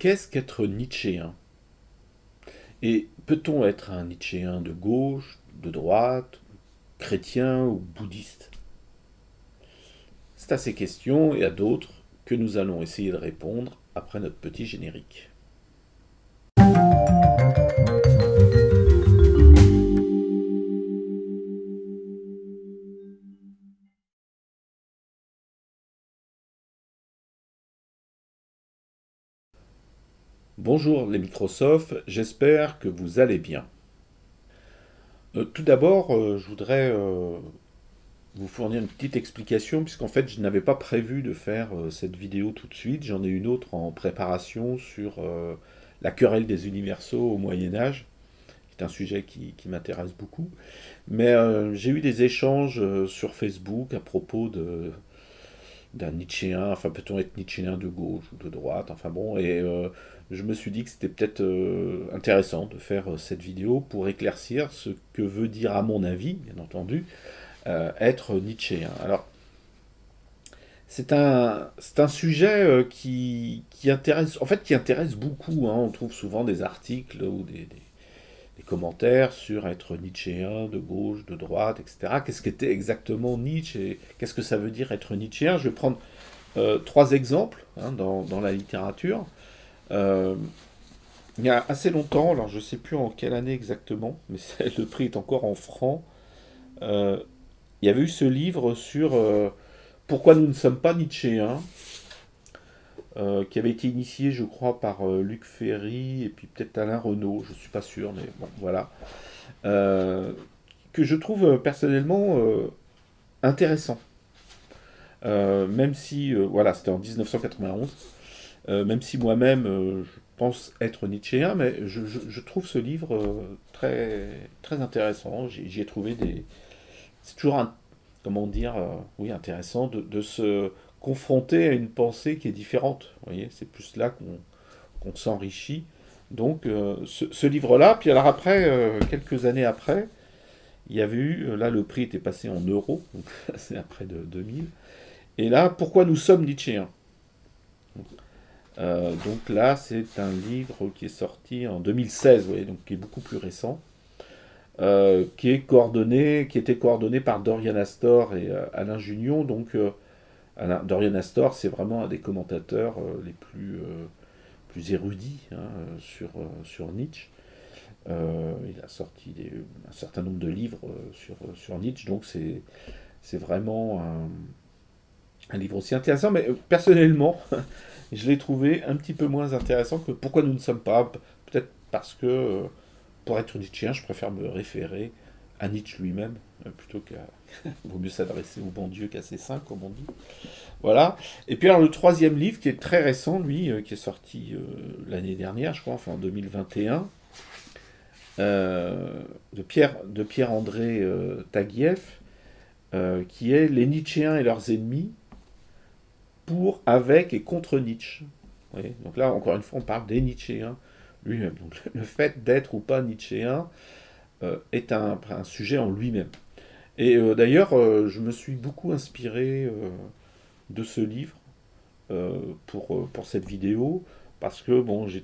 Qu'est-ce qu'être nietzschéen? Et peut-on être un nietzschéen de gauche, de droite, chrétien ou bouddhiste? C'est à ces questions et à d'autres que nous allons essayer de répondre après notre petit générique. Bonjour les Microsoft, j'espère que vous allez bien. Tout d'abord, je voudrais vous fournir une petite explication, puisqu'en fait, je n'avais pas prévu de faire cette vidéo tout de suite. J'en ai une autre en préparation sur la querelle des universaux au Moyen Âge, qui est un sujet qui m'intéresse beaucoup. Mais j'ai eu des échanges sur Facebook à propos d'un Nietzschéen, enfin peut-on être Nietzschéen de gauche ou de droite, enfin bon, et je me suis dit que c'était peut-être intéressant de faire cette vidéo pour éclaircir ce que veut dire, à mon avis, bien entendu, être Nietzschéen. Alors, c'est un sujet qui intéresse, en fait, qui intéresse beaucoup, hein. On trouve souvent des articles ou des commentaires sur être nietzschéen, de gauche, de droite, etc. Qu'est-ce qu'était exactement Nietzsche et qu'est-ce que ça veut dire être nietzschéen? Je vais prendre trois exemples hein, dans la littérature. Euh, il y a assez longtemps, alors je ne sais plus en quelle année exactement, mais le prix est encore en francs, euh, il y avait eu ce livre sur pourquoi nous ne sommes pas nietzschéens, qui avait été initié, je crois, par Luc Ferry et puis peut-être Alain Renaud, je ne suis pas sûr, mais bon, voilà. Euh, que je trouve personnellement intéressant. Même si, voilà, c'était en 1991, même si moi-même je pense être nietzschéen, mais je trouve ce livre très, très intéressant. J'y ai trouvé des. C'est toujours, comment dire, oui, intéressant de se confronter à une pensée qui est différente. Vous voyez, c'est plus là qu'on s'enrichit. Donc, ce livre-là, puis alors après, quelques années après, il y avait eu, là le prix était passé en euros, donc c'est après de 2000. Et là, pourquoi nous sommes Nietzschéens? Donc là, c'est un livre qui est sorti en 2016, vous voyez, donc qui est beaucoup plus récent, qui était coordonné par Dorian Astor et Alain Junion. Donc Dorian Astor, c'est vraiment un des commentateurs les plus érudits hein, sur Nietzsche. Il a sorti un certain nombre de livres sur Nietzsche, donc c'est vraiment un livre aussi intéressant, mais personnellement, je l'ai trouvé un petit peu moins intéressant que Pourquoi nous ne sommes pas. Peut-être parce que, pour être nietzschéen, je préfère me référer à Nietzsche lui-même, plutôt qu'à. Vaut mieux s'adresser au bon Dieu qu'à ses saints, comme on dit. Voilà. Et puis, alors, le troisième livre, qui est très récent, lui, qui est sorti l'année dernière, je crois, enfin en 2021, de Pierre-André Taguieff, qui est Les Nietzschéens et leurs ennemis, pour, avec et contre Nietzsche. Oui, donc là, encore une fois, on parle des Nietzschéens lui-même. Donc le fait d'être ou pas Nietzschéen est un sujet en lui-même. Et d'ailleurs, je me suis beaucoup inspiré de ce livre pour cette vidéo, parce que bon, j'ai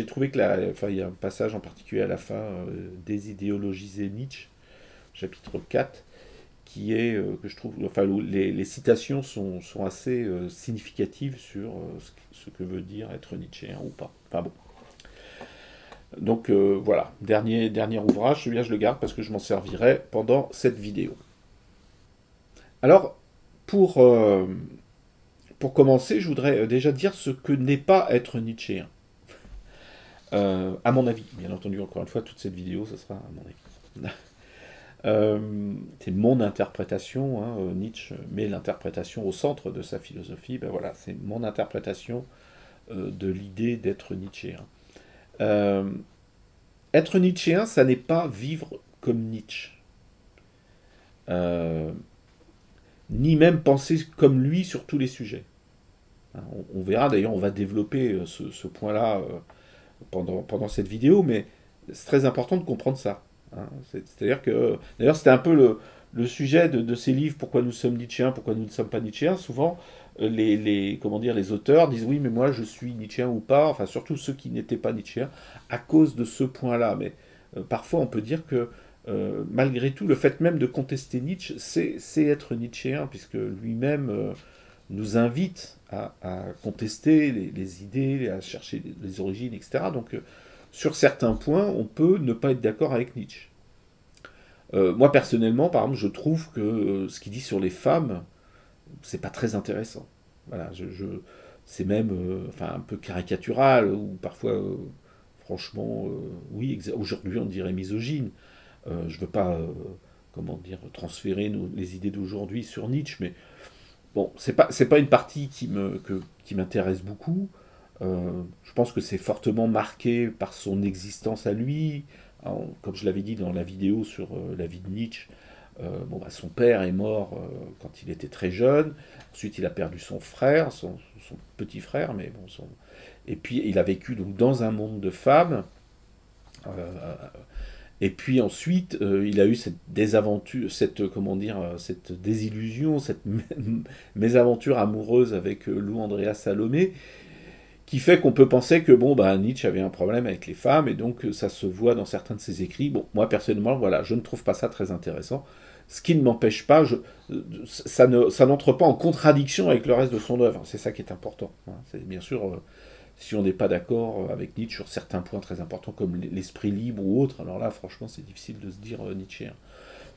trouvé que il y a un passage en particulier à la fin, Désidéologiser Nietzsche, chapitre 4, qui est, que je trouve, enfin, où les citations sont assez significatives sur ce que veut dire être nietzschéen ou pas. Enfin bon. Donc voilà, dernier ouvrage, celui-là je le garde parce que je m'en servirai pendant cette vidéo. Alors, pour, euh, pour commencer, je voudrais déjà dire ce que n'est pas être nietzschéen. À mon avis, bien entendu, encore une fois, toute cette vidéo, ce sera à mon avis. C'est mon interprétation. Hein, Nietzsche met l'interprétation au centre de sa philosophie. Ben voilà, c'est mon interprétation de l'idée d'être nietzschéen. Euh, Être nietzschéen, ça n'est pas vivre comme Nietzsche, euh, ni même penser comme lui sur tous les sujets. Hein, on verra d'ailleurs, on va développer ce point-là pendant cette vidéo, mais c'est très important de comprendre ça. Hein. C'est-à-dire que, d'ailleurs, c'était un peu le sujet de ces livres, pourquoi nous sommes Nietzschéens, pourquoi nous ne sommes pas Nietzschéens. Souvent, comment dire, les auteurs disent oui, mais moi je suis nietzschéen ou pas, enfin surtout ceux qui n'étaient pas nietzschéens, à cause de ce point-là. Mais parfois on peut dire que malgré tout, le fait même de contester Nietzsche, c'est être nietzschéen, puisque lui-même nous invite à contester les idées, à chercher les origines, etc. Donc sur certains points, on peut ne pas être d'accord avec Nietzsche. Moi personnellement, par exemple, je trouve que ce qu'il dit sur les femmes, c'est pas très intéressant. Voilà, c'est même enfin, un peu caricatural, ou parfois, franchement, oui, aujourd'hui on dirait misogyne. Je veux pas, comment dire, transférer les idées d'aujourd'hui sur Nietzsche, mais bon, c'est pas une partie qui m'intéresse beaucoup. Je pense que c'est fortement marqué par son existence à lui. Comme je l'avais dit dans la vidéo sur la vie de Nietzsche, bon, bah, son père est mort quand il était très jeune. Ensuite, il a perdu son frère, son petit frère, mais bon, et puis il a vécu donc dans un monde de femmes. Euh, et puis ensuite, il a eu cette désaventure, cette comment dire, cette désillusion, cette mésaventure amoureuse avec Lou Andrea Salomé, qui fait qu'on peut penser que bon, bah, Nietzsche avait un problème avec les femmes, et donc ça se voit dans certains de ses écrits. Bon, moi personnellement, voilà, je ne trouve pas ça très intéressant. Ce qui ne m'empêche pas, ça n'entre pas en contradiction avec le reste de son œuvre. C'est ça qui est important. Hein. C'est bien sûr, si on n'est pas d'accord avec Nietzsche sur certains points très importants comme l'esprit libre ou autre, alors là, franchement, c'est difficile de se dire nietzschéen.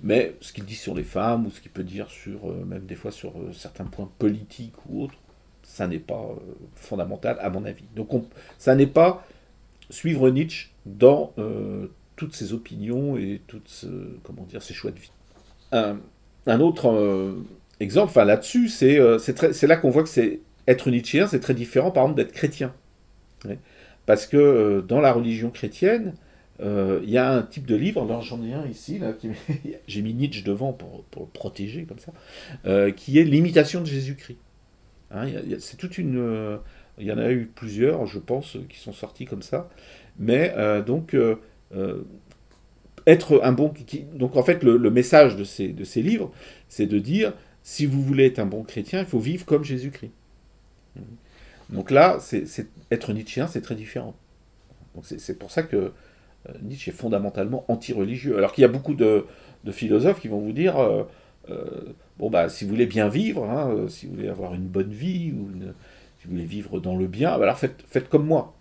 Mais ce qu'il dit sur les femmes, ou ce qu'il peut dire sur, même des fois sur certains points politiques ou autres, ça n'est pas fondamental à mon avis. Donc ça n'est pas suivre Nietzsche dans toutes ses opinions et toutes comment dire, ses choix de vie. Un, un autre exemple, enfin là-dessus, c'est là qu'on voit que c'est être nietzschéen, c'est très différent par exemple d'être chrétien. Ouais. Parce que dans la religion chrétienne, il y a un type de livre, alors j'en ai un ici, là, j'ai mis Nietzsche devant pour le protéger comme ça, qui est l'imitation de Jésus-Christ. Hein, c'est toute une. Il y en a eu plusieurs, je pense, qui sont sortis comme ça. Mais donc, être un bon. Donc, en fait, le message de ces livres, c'est de dire si vous voulez être un bon chrétien, il faut vivre comme Jésus-Christ. Donc là, être nietzschéen, c'est très différent. Donc c'est pour ça que Nietzsche est fondamentalement anti-religieux. Alors qu'il y a beaucoup de philosophes qui vont vous dire euh, bon, bah, si vous voulez bien vivre, hein, si vous voulez avoir une bonne vie, si vous voulez vivre dans le bien, bah alors faites comme moi.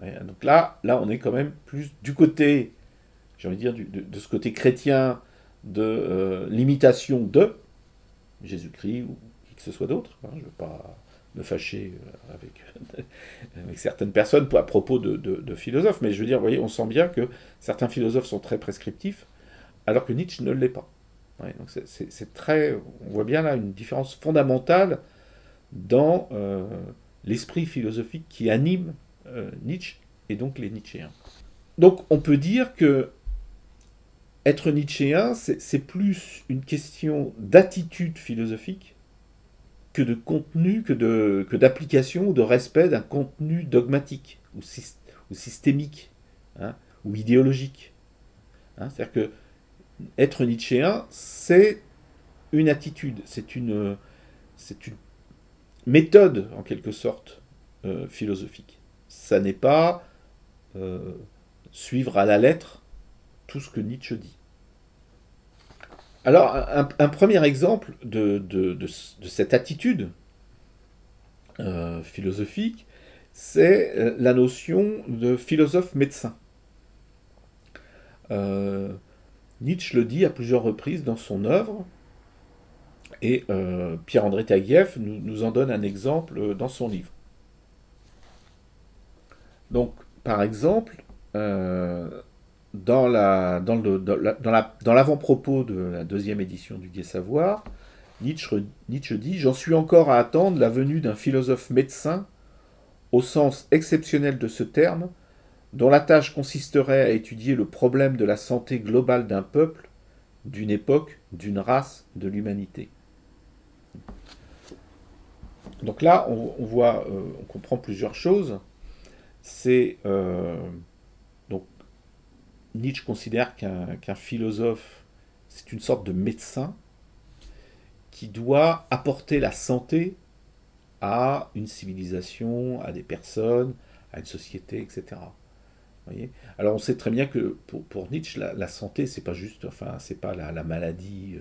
Ouais, donc là, on est quand même plus du côté, j'ai envie de dire, de ce côté chrétien, de l'imitation de Jésus-Christ ou qui que ce soit d'autre. Hein, je ne veux pas me fâcher avec certaines personnes à propos de philosophes, mais je veux dire, vous voyez, on sent bien que certains philosophes sont très prescriptifs, alors que Nietzsche ne l'est pas. Ouais, donc c'est très, on voit bien là une différence fondamentale dans l'esprit philosophique qui anime Nietzsche et donc les Nietzschéens. Donc on peut dire que être nietzschéen, c'est plus une question d'attitude philosophique que de contenu, que d'application ou de respect d'un contenu dogmatique ou systémique, hein, ou idéologique. Hein. C'est-à-dire que être nietzschéen, c'est une attitude, c'est une méthode en quelque sorte philosophique. Ça n'est pas suivre à la lettre tout ce que Nietzsche dit. Alors, un premier exemple de cette attitude philosophique, c'est la notion de philosophe-médecin. Nietzsche le dit à plusieurs reprises dans son œuvre, et Pierre-André Taguieff nous en donne un exemple dans son livre. Donc, par exemple, dans l'avant-propos de la deuxième édition du Gai Savoir, Nietzsche dit « J'en suis encore à attendre la venue d'un philosophe médecin, au sens exceptionnel de ce terme, dont la tâche consisterait à étudier le problème de la santé globale d'un peuple, d'une époque, d'une race, de l'humanité. » Donc là, on voit, on comprend plusieurs choses. C'est donc Nietzsche considère qu'un philosophe, c'est une sorte de médecin qui doit apporter la santé à une civilisation, à des personnes, à une société, etc. Vous voyez. Alors on sait très bien que pour Nietzsche, la santé, c'est pas juste, enfin, c'est pas la maladie,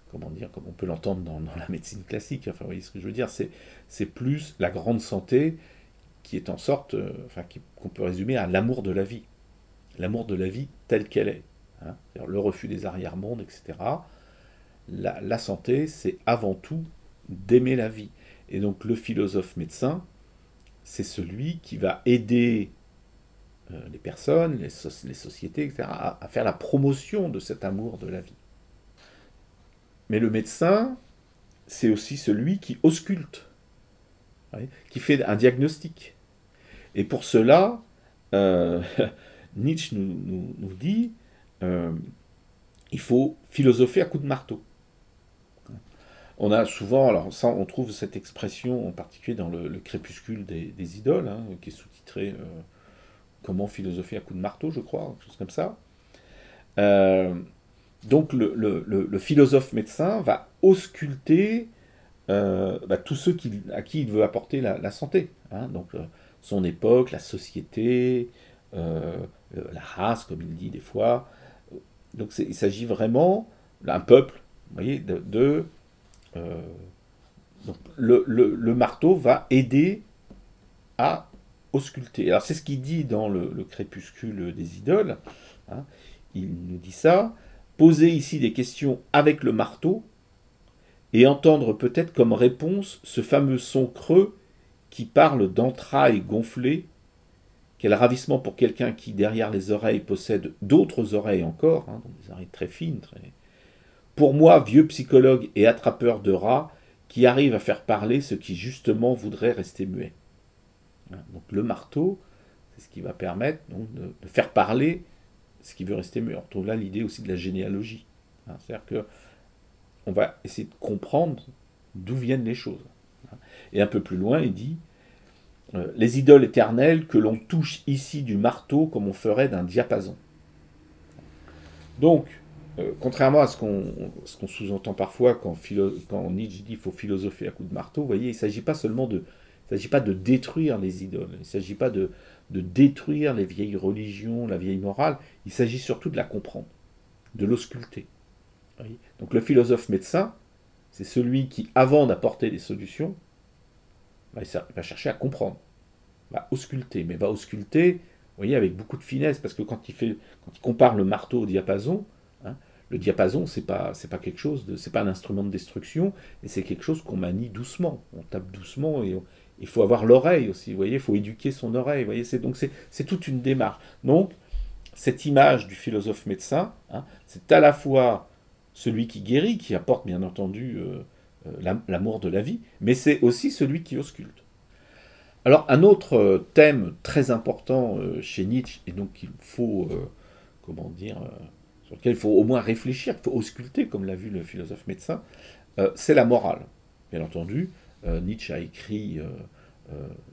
comment dire, comme on peut l'entendre dans la médecine classique. Enfin, vous voyez ce que je veux dire, c'est plus la grande santé qui est en sorte, enfin, qu'on peut résumer à l'amour de la vie telle qu'elle est. Hein. C'est-à-dire le refus des arrière-mondes, etc. La santé, c'est avant tout d'aimer la vie. Et donc le philosophe médecin, c'est celui qui va aider les personnes, les sociétés, etc., à faire la promotion de cet amour de la vie. Mais le médecin, c'est aussi celui qui ausculte, ouais, qui fait un diagnostic. Et pour cela, euh, Nietzsche nous dit il faut philosopher à coups de marteau. On a souvent, alors ça, on trouve cette expression en particulier dans le Crépuscule des idoles, hein, qui est sous-titré Comment philosopher à coups de marteau, je crois, quelque chose comme ça. Euh, donc le philosophe médecin va ausculter tous ceux à qui il veut apporter la santé. Hein, donc son époque, la société, la race, comme il dit des fois. Donc il s'agit vraiment d'un peuple, vous voyez, donc le marteau va aider à ausculter. Alors c'est ce qu'il dit dans le Crépuscule des idoles. Hein, il nous dit ça. Poser ici des questions avec le marteau et entendre peut-être comme réponse ce fameux son creux qui parle d'entrailles gonflées. Quel ravissement pour quelqu'un qui, derrière les oreilles, possède d'autres oreilles encore, hein, donc des oreilles très fines. Pour moi, vieux psychologue et attrapeur de rats, qui arrive à faire parler ce qui justement voudrait rester muet. Donc le marteau, c'est ce qui va permettre donc, de faire parler ce qui veut rester muet. On retrouve là l'idée aussi de la généalogie. C'est-à-dire qu'on va essayer de comprendre d'où viennent les choses. Et un peu plus loin, il dit les idoles éternelles que l'on touche ici du marteau comme on ferait d'un diapason. Donc, contrairement à ce qu'on sous-entend parfois quand Nietzsche dit qu'il faut philosopher à coups de marteau, vous voyez, il ne s'agit pas seulement de, il ne s'agit pas de détruire les idoles, il ne s'agit pas de détruire les vieilles religions, la vieille morale, il s'agit surtout de la comprendre, de l'ausculter. Donc le philosophe médecin, c'est celui qui, avant d'apporter des solutions, va chercher à comprendre, va ausculter, mais va ausculter, vous voyez, avec beaucoup de finesse, parce que quand il compare le marteau au diapason, hein, le diapason, c'est pas quelque chose c'est pas un instrument de destruction, et c'est quelque chose qu'on manie doucement. On tape doucement et il faut avoir l'oreille aussi, vous voyez, il faut éduquer son oreille, vous voyez, c'est toute une démarche. Donc, cette image du philosophe médecin, hein, c'est à la fois celui qui guérit, qui apporte bien entendu l'amour de la vie, mais c'est aussi celui qui ausculte. Alors, un autre thème très important chez Nietzsche, et donc qu'il faut, comment dire, sur lequel il faut au moins réfléchir, qu'il faut ausculter, comme l'a vu le philosophe médecin, c'est la morale. Bien entendu, Nietzsche a écrit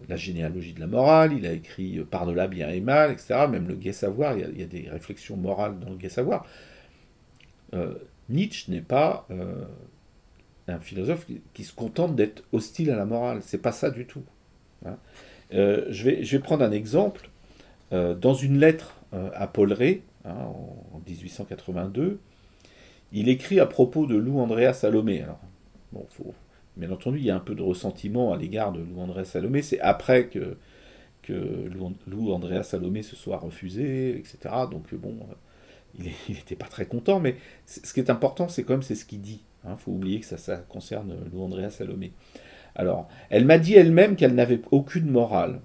la généalogie de la morale, il a écrit Par-delà bien et mal, etc. Même le Gai Savoir, il y a des réflexions morales dans le Gai Savoir. Nietzsche n'est pas un philosophe qui se contente d'être hostile à la morale. C'est pas ça du tout. Hein. Je vais prendre un exemple. Dans une lettre à Paul Rée, hein, en 1882, il écrit à propos de Lou Andrea Salomé. Alors, bon, bien entendu, il y a un peu de ressentiment à l'égard de Lou Andrea Salomé. C'est après que Lou Andrea Salomé se soit refusé, etc. Donc, bon, il n'était pas très content, mais ce qui est important, c'est quand même c'est ce qu'il dit. Il faut oublier que ça concerne Lou Andrea Salomé. Alors, elle m'a dit elle-même qu'elle n'avait aucune morale.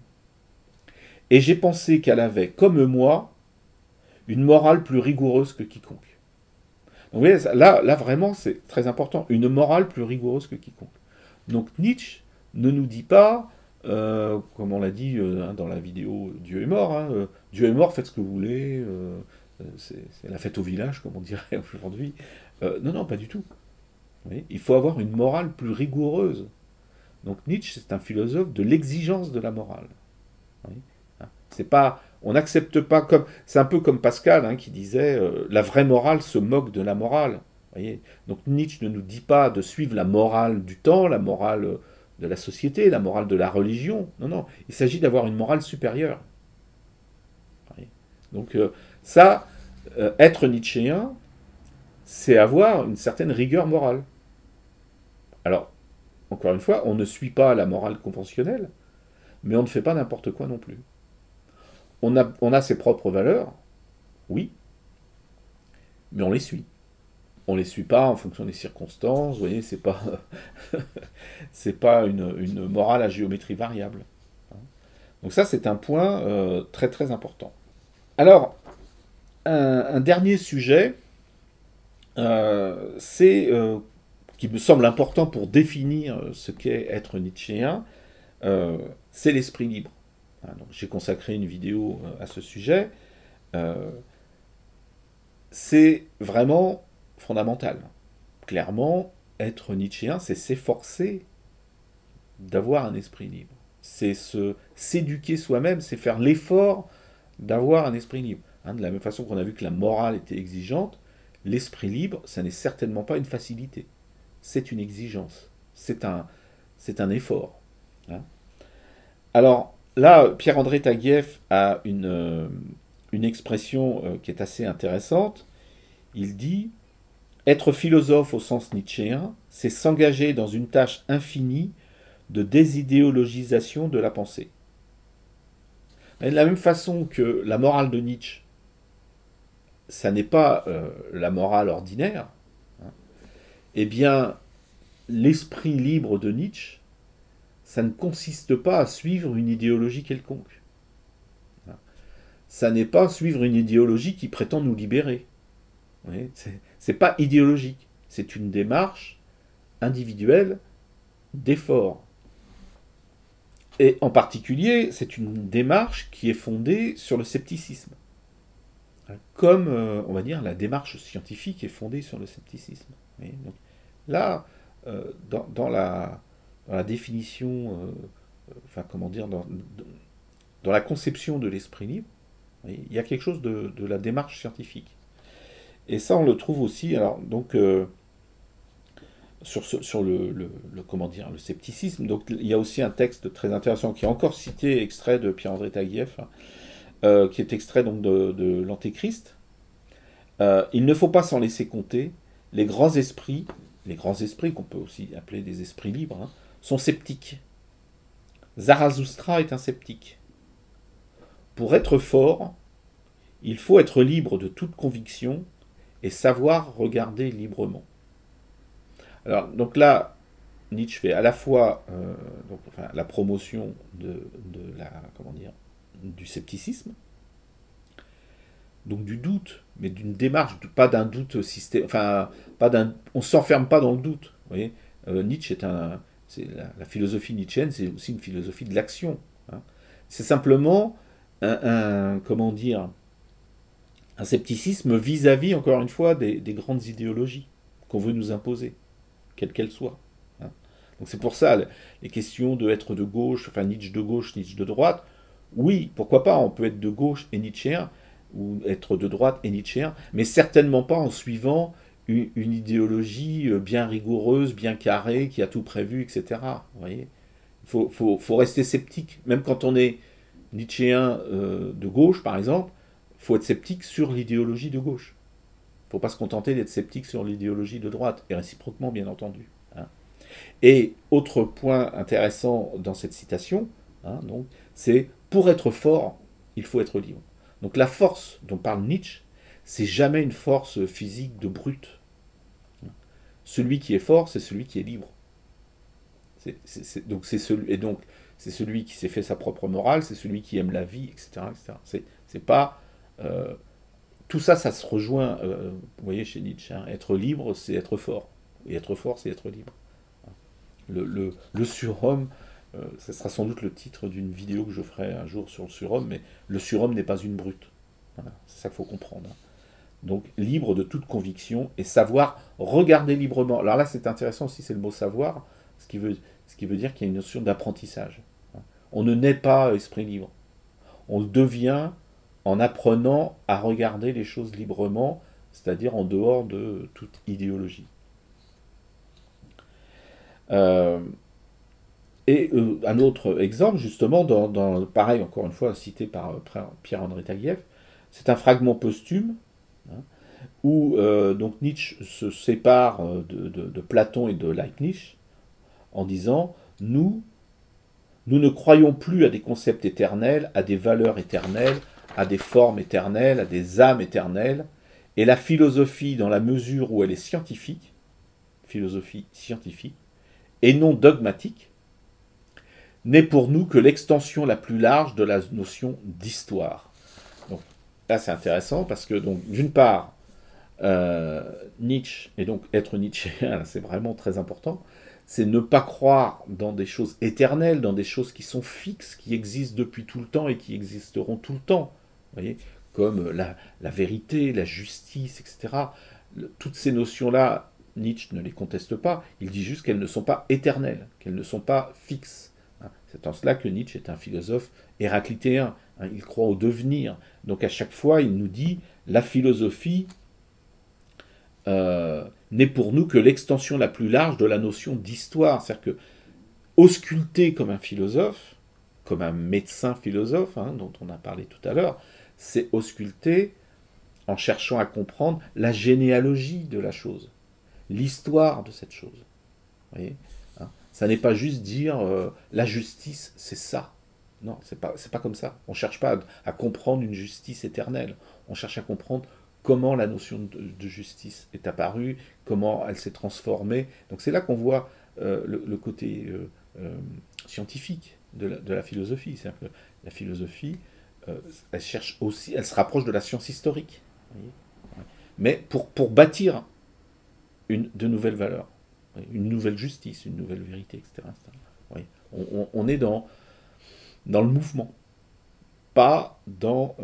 Et j'ai pensé qu'elle avait, comme moi, une morale plus rigoureuse que quiconque. Donc, vous voyez, là vraiment, c'est très important. Une morale plus rigoureuse que quiconque. Donc, Nietzsche ne nous dit pas, comme on l'a dit dans la vidéo Dieu est mort, hein, Dieu est mort, faites ce que vous voulez, c'est la fête au village, comme on dirait aujourd'hui. Non, pas du tout. Vous voyez, il faut avoir une morale plus rigoureuse. Donc Nietzsche, c'est un philosophe de l'exigence de la morale. Oui. C'est pas, on n'accepte pas comme, c'est un peu comme Pascal hein, qui disait la vraie morale se moque de la morale. Voyez. Donc Nietzsche ne nous dit pas de suivre la morale du temps, la morale de la société, la morale de la religion. Non, non, il s'agit d'avoir une morale supérieure. Donc ça, être nietzschéen, c'est avoir une certaine rigueur morale. Alors, encore une fois, on ne suit pas la morale conventionnelle, mais on ne fait pas n'importe quoi non plus. On a ses propres valeurs, oui, mais on les suit. On les suit pas en fonction des circonstances, vous voyez, c'est pas une morale à géométrie variable. Donc ça, c'est un point très très important. Alors, un dernier sujet, qui me semble important pour définir ce qu'est être nietzschéen, c'est l'esprit libre. Donc, j'ai consacré une vidéo à ce sujet. C'est vraiment fondamental. Clairement, être nietzschéen, c'est s'efforcer d'avoir un esprit libre. C'est s'éduquer soi-même, c'est faire l'effort d'avoir un esprit libre. De la même façon qu'on a vu que la morale était exigeante, l'esprit libre, ça n'est certainement pas une facilité. C'est une exigence. C'est un effort. Alors là, Pierre-André Taguieff a une expression qui est assez intéressante. Il dit « Être philosophe au sens nietzschéen, c'est s'engager dans une tâche infinie de désidéologisation de la pensée. » De la même façon que la morale de Nietzsche, ça n'est pas la morale ordinaire, eh bien, l'esprit libre de Nietzsche, ça ne consiste pas à suivre une idéologie quelconque. Ça n'est pas suivre une idéologie qui prétend nous libérer. C'est pas idéologique. C'est une démarche individuelle d'effort. Et en particulier, c'est une démarche qui est fondée sur le scepticisme. Comme, on va dire, la démarche scientifique est fondée sur le scepticisme. Donc, là, dans la définition, enfin, comment dire, dans la conception de l'esprit libre, il y a quelque chose de la démarche scientifique. Et ça, on le trouve aussi, alors, donc, sur comment dire, le scepticisme. Donc, il y a aussi un texte très intéressant qui est encore cité, extrait de Pierre-André Taguieff, qui est extrait donc de l'Antéchrist. Il ne faut pas s'en laisser compter, les grands esprits qu'on peut aussi appeler des esprits libres, sont sceptiques. Zarathustra est un sceptique. Pour être fort, il faut être libre de toute conviction et savoir regarder librement. Alors, donc là, Nietzsche fait à la fois la promotion du scepticisme, donc du doute, mais d'une démarche, pas d'un doute systémique, on ne s'enferme pas dans le doute. Vous voyez, Nietzsche la philosophie nietzschéenne, c'est aussi une philosophie de l'action. C'est simplement un scepticisme vis-à-vis, encore une fois, des grandes idéologies qu'on veut nous imposer, quelles qu'elles soient. Donc c'est pour ça, les questions de être de gauche, enfin Nietzsche de gauche, Nietzsche de droite, oui, pourquoi pas, on peut être de gauche et nietzschéen, ou être de droite et nietzschéen, mais certainement pas en suivant une idéologie bien rigoureuse, bien carrée, qui a tout prévu, etc. Vous voyez, il faut rester sceptique, même quand on est nietzschéen de gauche, par exemple, il faut être sceptique sur l'idéologie de gauche. Il ne faut pas se contenter d'être sceptique sur l'idéologie de droite, et réciproquement, bien entendu. Et autre point intéressant dans cette citation, donc, c'est pour être fort, il faut être libre. Donc la force dont parle Nietzsche, c'est jamais une force physique de brute. Celui qui est fort, c'est celui qui est libre. Donc c'est celui qui s'est fait sa propre morale, c'est celui qui aime la vie, etc. C'est pas tout ça, ça se rejoint. Vous voyez chez Nietzsche, être libre, c'est être fort, et être fort, c'est être libre. Le surhomme, ce sera sans doute le titre d'une vidéo que je ferai un jour sur le surhomme, mais le surhomme n'est pas une brute. Voilà, c'est ça qu'il faut comprendre. Donc libre de toute conviction et savoir regarder librement. Alors là, c'est intéressant aussi, c'est le mot savoir, ce qui veut dire qu'il y a une notion d'apprentissage. On ne naît pas esprit libre. On le devient en apprenant à regarder les choses librement, c'est-à-dire en dehors de toute idéologie. Et un autre exemple, justement, pareil, encore une fois, cité par Pierre-André Taguieff, c'est un fragment posthume, hein, où donc Nietzsche se sépare de Platon et de Leibniz en disant nous ne croyons plus à des concepts éternels, à des valeurs éternelles, à des formes éternelles, à des âmes éternelles, et la philosophie, dans la mesure où elle est scientifique, philosophie scientifique, et non dogmatique, n'est pour nous que l'extension la plus large de la notion d'histoire. Donc là c'est intéressant parce que donc d'une part, Nietzsche, et donc être nietzschéen, c'est vraiment très important, c'est ne pas croire dans des choses éternelles, dans des choses qui sont fixes, qui existent depuis tout le temps et qui existeront tout le temps. Vous voyez, comme la vérité, la justice, etc. Toutes ces notions-là, Nietzsche ne les conteste pas, il dit juste qu'elles ne sont pas éternelles, qu'elles ne sont pas fixes. C'est en cela que Nietzsche est un philosophe héraclitéen, il croit au devenir. Donc à chaque fois, il nous dit, la philosophie n'est pour nous que l'extension la plus large de la notion d'histoire. C'est-à-dire que ausculter comme un philosophe, comme un médecin philosophe, dont on a parlé tout à l'heure, c'est ausculter en cherchant à comprendre la généalogie de la chose, l'histoire de cette chose. Vous voyez, ça n'est pas juste dire la justice, c'est ça. Non, c'est pas comme ça. On ne cherche pas à comprendre une justice éternelle. On cherche à comprendre comment la notion de justice est apparue, comment elle s'est transformée. Donc c'est là qu'on voit le côté scientifique de la philosophie. C'est-à-dire que la philosophie, elle cherche aussi, elle se rapproche de la science historique. Vous voyez, mais pour bâtir de nouvelles valeurs, une nouvelle justice, une nouvelle vérité, etc. Oui. On est dans le mouvement, pas dans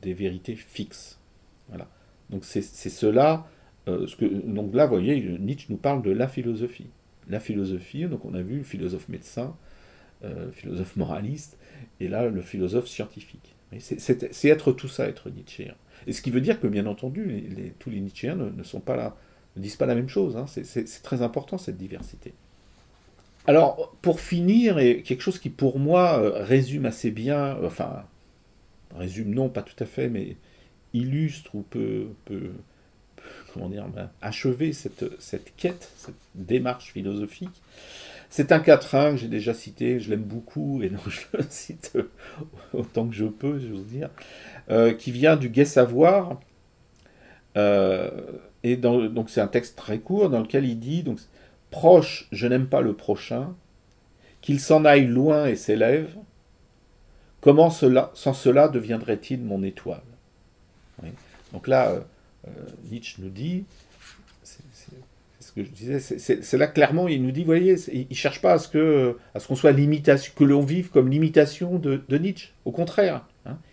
des vérités fixes. Voilà. Donc c'est cela. Donc là, vous voyez, Nietzsche nous parle de la philosophie. La philosophie, donc on a vu le philosophe médecin, philosophe moraliste, et là le philosophe scientifique. C'est être tout ça, être nietzschéen. Et ce qui veut dire que, bien entendu, tous les nietzschéens ne sont pas là, ne disent pas la même chose. C'est très important, cette diversité. Alors, pour finir, et quelque chose qui pour moi résume assez bien, enfin, résume non, pas tout à fait, mais illustre ou peut comment dire, achever cette quête, cette démarche philosophique. C'est un quatrain que j'ai déjà cité, je l'aime beaucoup, et donc je le cite autant que je peux, j'ose dire, qui vient du Gai Savoir, et donc c'est un texte très court dans lequel il dit donc, « Proche, je n'aime pas le prochain, qu'il s'en aille loin et s'élève, comment sans cela deviendrait-il mon étoile ?» Oui. Donc là, Nietzsche nous dit, c'est ce que je disais, c'est là clairement, il nous dit, vous voyez, il ne cherche pas à ce qu'on soit l'imitation, que l'on vive comme l'imitation de Nietzsche. Au contraire,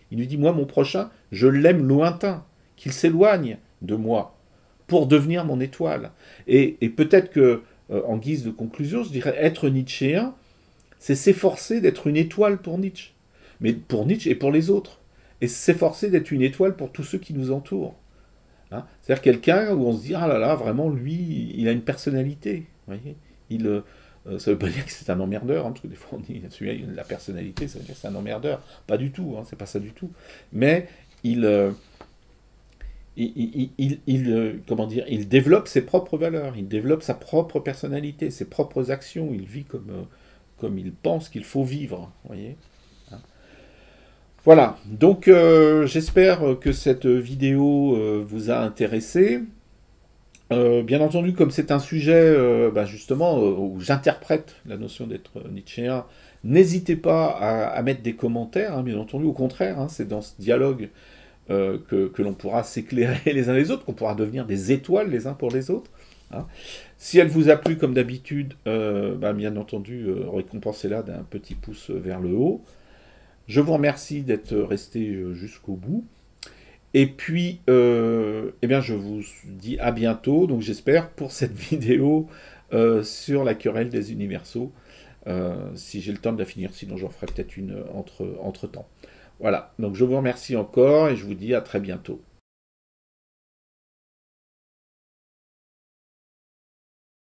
il nous dit, moi, mon prochain, je l'aime lointain, qu'il s'éloigne de moi pour devenir mon étoile. Et peut-être que, en guise de conclusion, je dirais, être nietzschéen, c'est s'efforcer d'être une étoile pour Nietzsche. Mais pour Nietzsche et pour les autres. Et s'efforcer d'être une étoile pour tous ceux qui nous entourent. C'est-à-dire quelqu'un où on se dit, ah là là, vraiment, lui, il a une personnalité. Vous voyez, ça ne veut pas dire que c'est un emmerdeur, parce que des fois on dit, celui-là, il a la personnalité, ça veut dire que c'est un emmerdeur. Pas du tout, c'est pas ça du tout. Mais comment dire, il développe ses propres valeurs, il développe sa propre personnalité, ses propres actions, il vit comme il pense qu'il faut vivre, vous voyez. Voilà, donc j'espère que cette vidéo vous a intéressé. Bien entendu, comme c'est un sujet justement où j'interprète la notion d'être nietzschéen, n'hésitez pas à mettre des commentaires, bien entendu, au contraire, c'est dans ce dialogue que l'on pourra s'éclairer les uns les autres, qu'on pourra devenir des étoiles les uns pour les autres. Si elle vous a plu, comme d'habitude, bien entendu, récompensez-la d'un petit pouce vers le haut. Je vous remercie d'être resté jusqu'au bout. Et puis, je vous dis à bientôt, donc j'espère, pour cette vidéo sur la querelle des universaux. Si j'ai le temps de la finir, sinon j'en ferai peut-être une entre-temps. Voilà, donc je vous remercie encore et je vous dis à très bientôt.